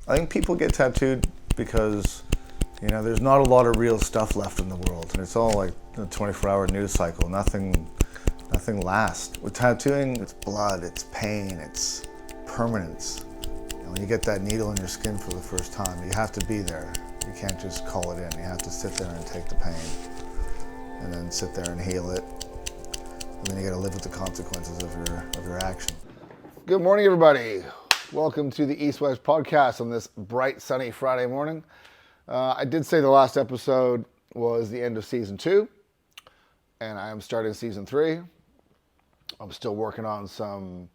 I think people get tattooed because, there's not a lot of real stuff left in the world. And it's all like a 24-hour news cycle. Nothing lasts. With tattooing, it's blood, it's pain, it's permanence. When you get that needle in your skin for the first time, you have to be there. You can't just call it in. You have to sit there and take the pain. And then sit there and heal it. And then you gotta live with the consequences of your action. Good morning, everybody. Welcome to the East West Podcast on this bright, sunny Friday morning. I did say the last episode was the end of season 2, and I am starting season 3. I'm still working on some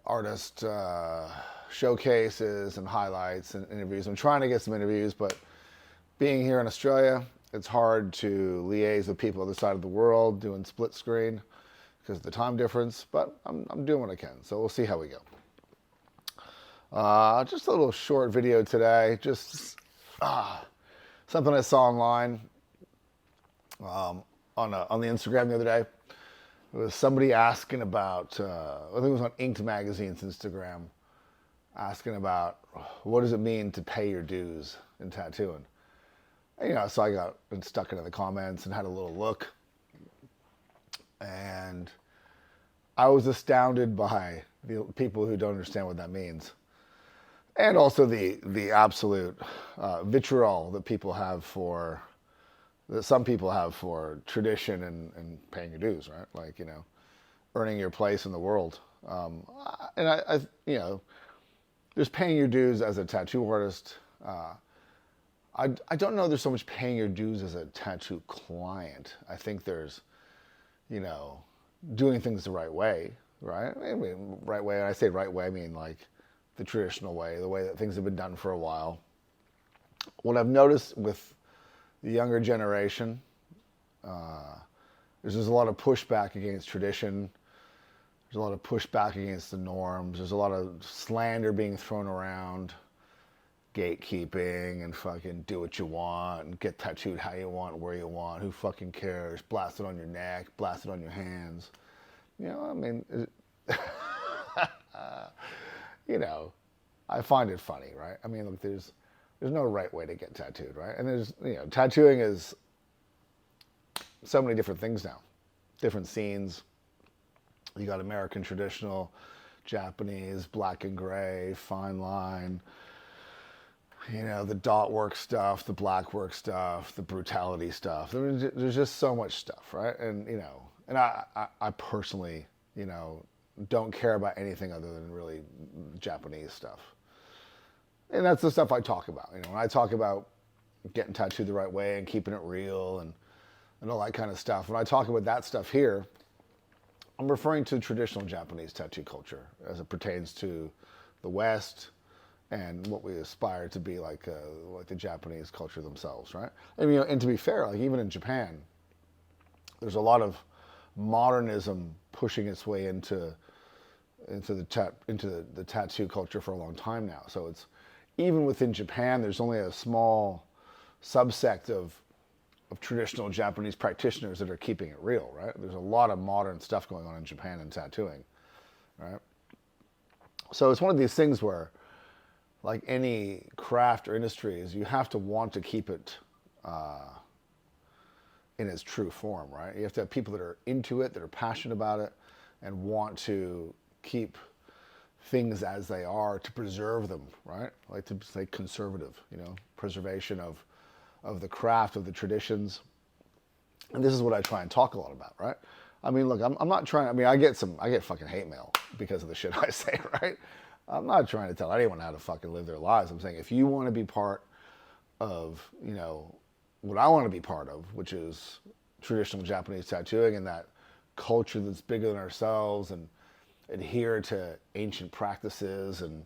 artist showcases and highlights and interviews. I'm trying to get some interviews, but being here in Australia, it's hard to liaise with people on the other side of the world doing split screen because of the time difference, but I'm doing what I can, so we'll see how we go. Just a little short video today, just something I saw online on the Instagram the other day. It was somebody asking about, I think it was on Inked Magazine's Instagram, asking about what does it mean to pay your dues in tattooing. And, so I got stuck into the comments and had a little look. And I was astounded by the people who don't understand what that means. And also the absolute vitriol that some people have for tradition and paying your dues, right? Like, earning your place in the world. And I there's paying your dues as a tattoo artist. I don't know there's so much paying your dues as a tattoo client. I think there's, doing things the right way, right? I mean, right way, and I say right way, I mean like the traditional way, the way that things have been done for a while. What I've noticed with the younger generation, there's a lot of pushback against tradition. There's a lot of pushback against the norms. There's a lot of slander being thrown around, gatekeeping and fucking do what you want and get tattooed how you want, where you want, who fucking cares, blast it on your neck, blast it on your hands. I find it funny, right? I mean, look, there's no right way to get tattooed, right? And there's, tattooing is so many different things now, different scenes. You got American traditional, Japanese, black and gray, fine line, the dot work stuff, the black work stuff, the brutality stuff. There's just so much stuff, right? And, and I personally, don't care about anything other than really Japanese stuff. And that's the stuff I talk about. When I talk about getting tattooed the right way and keeping it real and all that kind of stuff, when I talk about that stuff here, I'm referring to traditional Japanese tattoo culture as it pertains to the West and what we aspire to be like the Japanese culture themselves, right? And and to be fair, like even in Japan, there's a lot of modernism pushing its way into the tattoo culture for a long time now. So it's even within Japan, there's only a small subsect of traditional Japanese practitioners that are keeping it real, right? There's a lot of modern stuff going on in Japan in tattooing, right? So it's one of these things where, like any craft or industry, is you have to want to keep it in its true form, right? You have to have people that are into it, that are passionate about it, and want to keep things as they are, to preserve them, right? I like to say conservative, preservation of the craft, of the traditions. And this is what I try and talk a lot about, right? I mean, look, I'm not trying, I get fucking hate mail because of the shit I say, right? I'm not trying to tell anyone how to fucking live their lives. I'm saying if you want to be part of, what I want to be part of, which is traditional Japanese tattooing and that culture that's bigger than ourselves and adhere to ancient practices and,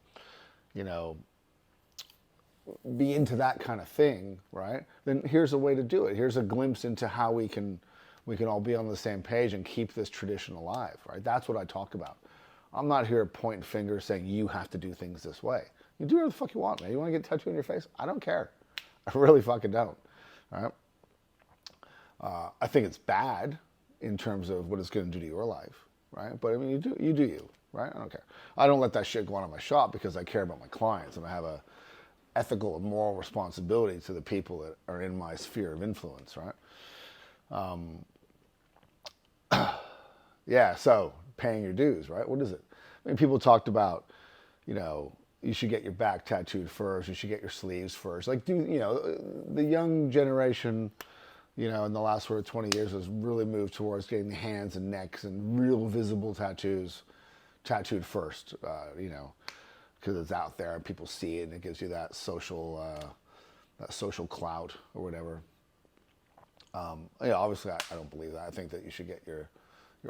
be into that kind of thing, right? Then here's a way to do it. Here's a glimpse into how we can all be on the same page and keep this tradition alive, right? That's what I talk about. I'm not here pointing fingers saying you have to do things this way. You do whatever the fuck you want, man. You want to get tattooed on your face? I don't care. I really fucking don't, right? I think it's bad in terms of what it's going to do to your life, right? But I mean, you do you, right? I don't care. I don't let that shit go on in my shop because I care about my clients, and I have ethical and moral responsibility to the people that are in my sphere of influence, right? Yeah, so paying your dues, right? What is it? I mean, people talked about, you know, you should get your back tattooed first, you should get your sleeves first. Like, the young generation, you know, in the last sort of 20 years has really moved towards getting the hands and necks and real visible tattoos tattooed first, you know, because it's out there and people see it and it gives you that social clout or whatever. Yeah, obviously I don't believe that. I think that you should get your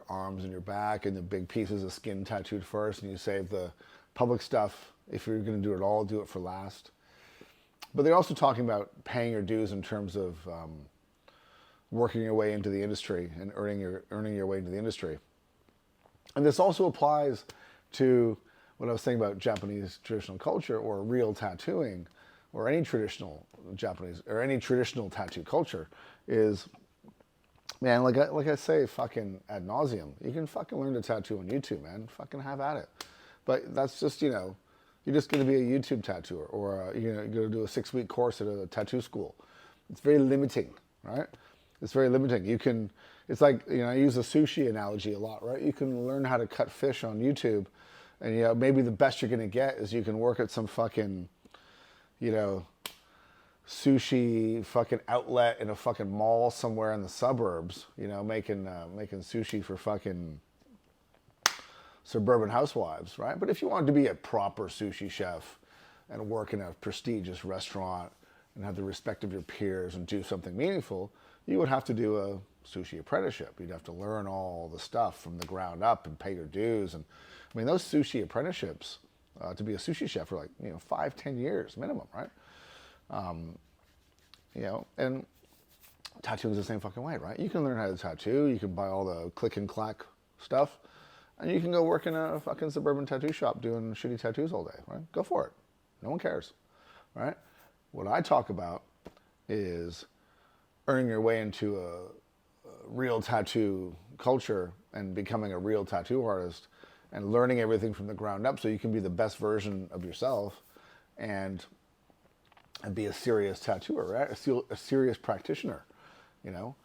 arms and your back and the big pieces of skin tattooed first, and you save the public stuff. If you're going to do it all, do it for last. But they're also talking about paying your dues in terms of working your way into the industry and earning your way into the industry. And this also applies to what I was saying about Japanese traditional culture or real tattooing or any traditional Japanese or any traditional tattoo culture is, man, like I say fucking ad nauseum, you can fucking learn to tattoo on YouTube, man. Fucking have at it. But that's just, you know, you're just going to be a YouTube tattooer or, you know, you're going to do a 6-week course at a tattoo school. It's very limiting, right? It's very limiting. You can, it's like, you know, I use the sushi analogy a lot, right? You can learn how to cut fish on YouTube and, you know, maybe the best you're going to get is you can work at some fucking, you know, sushi fucking outlet in a fucking mall somewhere in the suburbs, you know, making sushi for fucking suburban housewives, right? But if you wanted to be a proper sushi chef and work in a prestigious restaurant and have the respect of your peers and do something meaningful, you would have to do a sushi apprenticeship. You'd have to learn all the stuff from the ground up and pay your dues. And I mean, those sushi apprenticeships to be a sushi chef for like, you know, 5-10 years minimum, right? You know, and tattooing is the same fucking way, right? You can learn how to tattoo, you can buy all the click and clack stuff, and you can go work in a fucking suburban tattoo shop doing shitty tattoos all day, right? Go for it. No one cares, right? What I talk about is earning your way into a real tattoo culture and becoming a real tattoo artist and learning everything from the ground up so you can be the best version of yourself and be a serious tattooer, right? A serious practitioner, you know?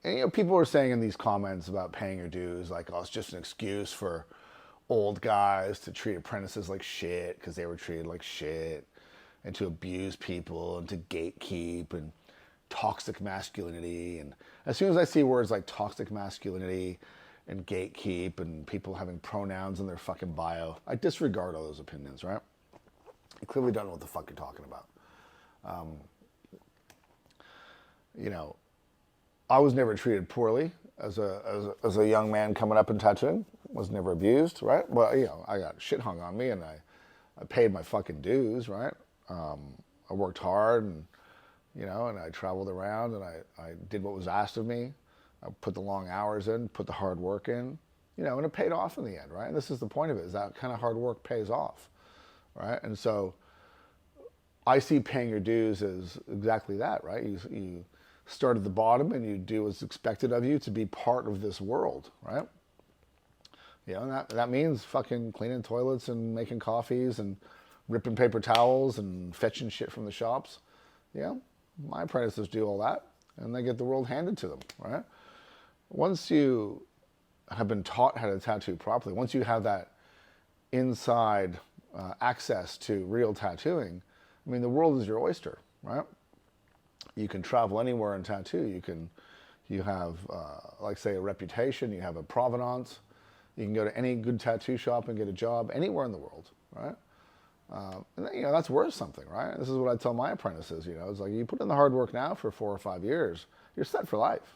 And, you know, people are saying in these comments about paying your dues, like, oh, it's just an excuse for old guys to treat apprentices like shit because they were treated like shit, and to abuse people and to gatekeep and toxic masculinity. And as soon as I see words like toxic masculinity and gatekeep and people having pronouns in their fucking bio, I disregard all those opinions, right? You clearly don't know what the fuck you're talking about. You know, I was never treated poorly as a young man coming up in tattooing. Was never abused, right? Well, you know, I got shit hung on me and I paid my fucking dues, right? I worked hard and, you know, and I traveled around and I did what was asked of me. I put the long hours in, put the hard work in, you know, and it paid off in the end, right? And this is the point of it, is that kind of hard work pays off, right? And so I see paying your dues as exactly that, right? You start at the bottom and you do what's expected of you to be part of this world, right? You know, and that means fucking cleaning toilets and making coffees and ripping paper towels and fetching shit from the shops. Yeah, my apprentices do all that and they get the world handed to them, right? Once you have been taught how to tattoo properly, once you have that inside access to real tattooing, I mean, the world is your oyster, right? You can travel anywhere and tattoo. You have, like say, a reputation. You have a provenance. You can go to any good tattoo shop and get a job anywhere in the world, right? And you know, that's worth something, right? This is what I tell my apprentices. You know, it's like you put in the hard work now for 4 or 5 years, you're set for life,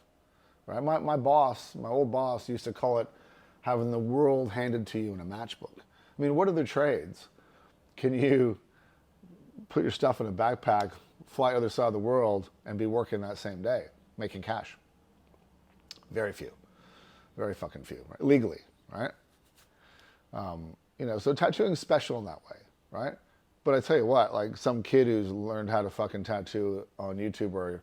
right? My boss, my old boss, used to call it having the world handed to you in a matchbook. I mean, what other trades can you put your stuff in a backpack, fly the other side of the world, and be working that same day, making cash? Very few. Very fucking few, right? Legally, right? You know, so tattooing is special in that way, right? But I tell you what, like some kid who's learned how to fucking tattoo on YouTube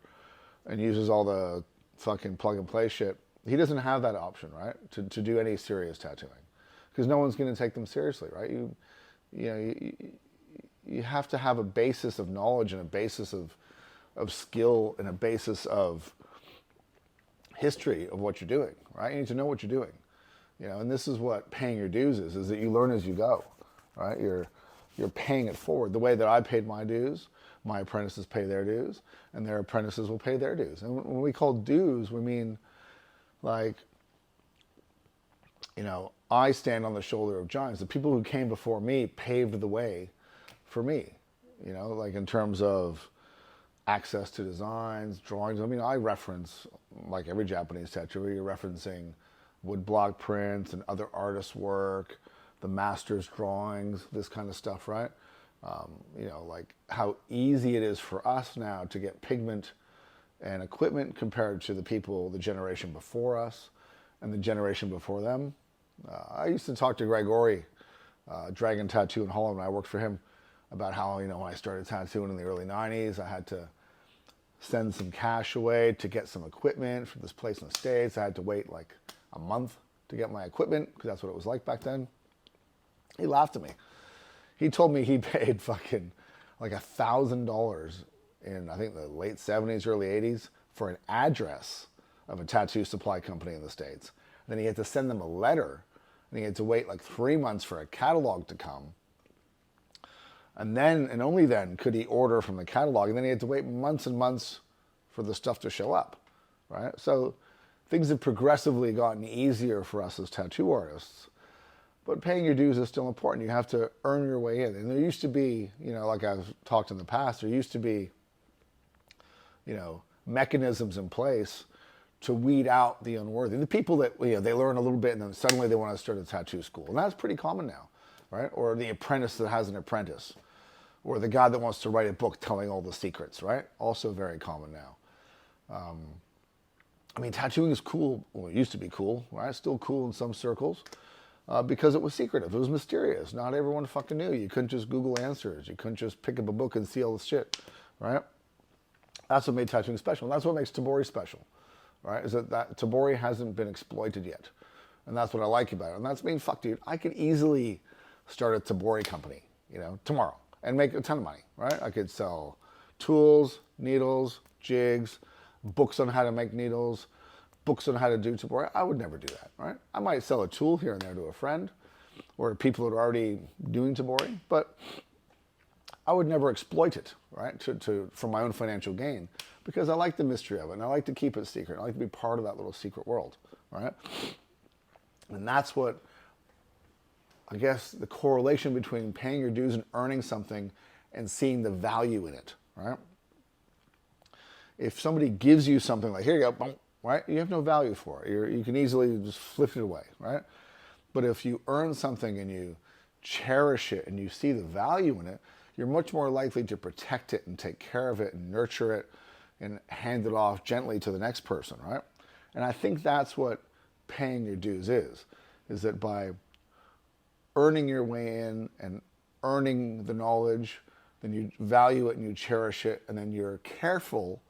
and uses all the fucking plug and play shit, he doesn't have that option, right? To do any serious tattooing. Because no one's going to take them seriously, right? you have to have a basis of knowledge and a basis of skill and a basis of history of what you're doing, right? You need to know what you're doing, and this is what paying your dues is that you learn as you go, right? You're paying it forward. The way that I paid my dues, my apprentices pay their dues, and their apprentices will pay their dues. And when we call dues, we mean like, I stand on the shoulder of giants. The people who came before me paved the way for me, like in terms of access to designs, drawings. I mean, I reference, like every Japanese tattooer, you're referencing woodblock prints and other artists' work, the master's drawings, this kind of stuff, right? Like how easy it is for us now to get pigment and equipment compared to the people, the generation before us and the generation before them. I used to talk to Greg Ori, Dragon Tattoo in Holland, when I worked for him, about how, when I started tattooing in the early 90s, I had to send some cash away to get some equipment from this place in the States. I had to wait like a month to get my equipment because that's what it was like back then. He laughed at me. He told me he paid fucking like $1,000 in, I think, the late 70s, early 80s for an address of a tattoo supply company in the States. Then he had to send them a letter, and he had to wait like 3 months for a catalog to come. And then, and only then, could he order from the catalog, and then he had to wait months and months for the stuff to show up, right? So things have progressively gotten easier for us as tattoo artists, but paying your dues is still important. You have to earn your way in. And there used to be, like I've talked in the past, there used to be, mechanisms in place to weed out the unworthy. The people that, they learn a little bit and then suddenly they want to start a tattoo school. And that's pretty common now, right? Or the apprentice that has an apprentice. Or the guy that wants to write a book telling all the secrets, right? Also very common now. Tattooing is cool. Well, it used to be cool, right? It's still cool in some circles because it was secretive. It was mysterious. Not everyone fucking knew. You couldn't just Google answers. You couldn't just pick up a book and see all the shit, right? That's what made tattooing special. And that's what makes Tabori special, right? Is that Tabori hasn't been exploited yet. And that's what I like about it. And that's fuck, dude, I could easily start a Tabori company, tomorrow and make a ton of money, right? I could sell tools, needles, jigs, books on how to make needles, books on how to do Tabori. I would never do that, right? I might sell a tool here and there to a friend or to people that are already doing Tabori, but I would never exploit it, right, for my own financial gain, because I like the mystery of it, and I like to keep it secret. I like to be part of that little secret world, right? And that's what, I guess, the correlation between paying your dues and earning something and seeing the value in it, right? If somebody gives you something like, here you go, boom, right, you have no value for it. You can easily just flip it away, right? But if you earn something and you cherish it and you see the value in it, you're much more likely to protect it and take care of it and nurture it and hand it off gently to the next person, right? And I think that's what paying your dues is that by earning your way in and earning the knowledge, then you value it and you cherish it, and then you're careful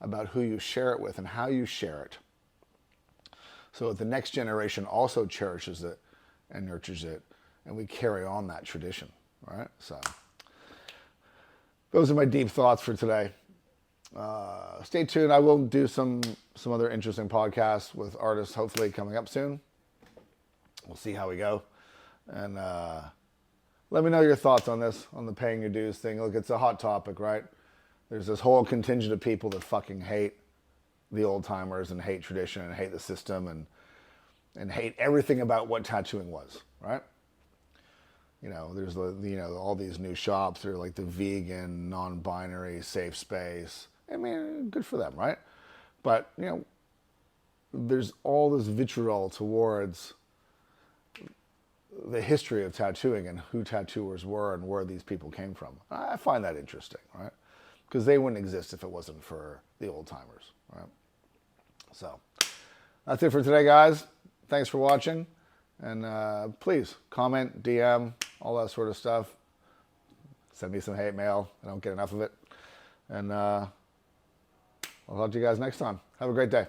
about who you share it with and how you share it, so that the next generation also cherishes it and nurtures it, and we carry on that tradition, right? So those are my deep thoughts for today. Stay tuned. I will do some other interesting podcasts with artists, hopefully coming up soon. We'll see how we go. And let me know your thoughts on this, on the paying your dues thing. Look, it's a hot topic, right? There's this whole contingent of people that fucking hate the old timers and hate tradition and hate the system and hate everything about what tattooing was, right? There's all these new shops. They're like the vegan, non-binary, safe space. Good for them, right? But, there's all this vitriol towards the history of tattooing and who tattooers were and where these people came from. I find that interesting, right? Because they wouldn't exist if it wasn't for the old timers, right? So that's it for today, guys. Thanks for watching. And please comment, DM, all that sort of stuff. Send me some hate mail. I don't get enough of it. And I'll talk to you guys next time. Have a great day.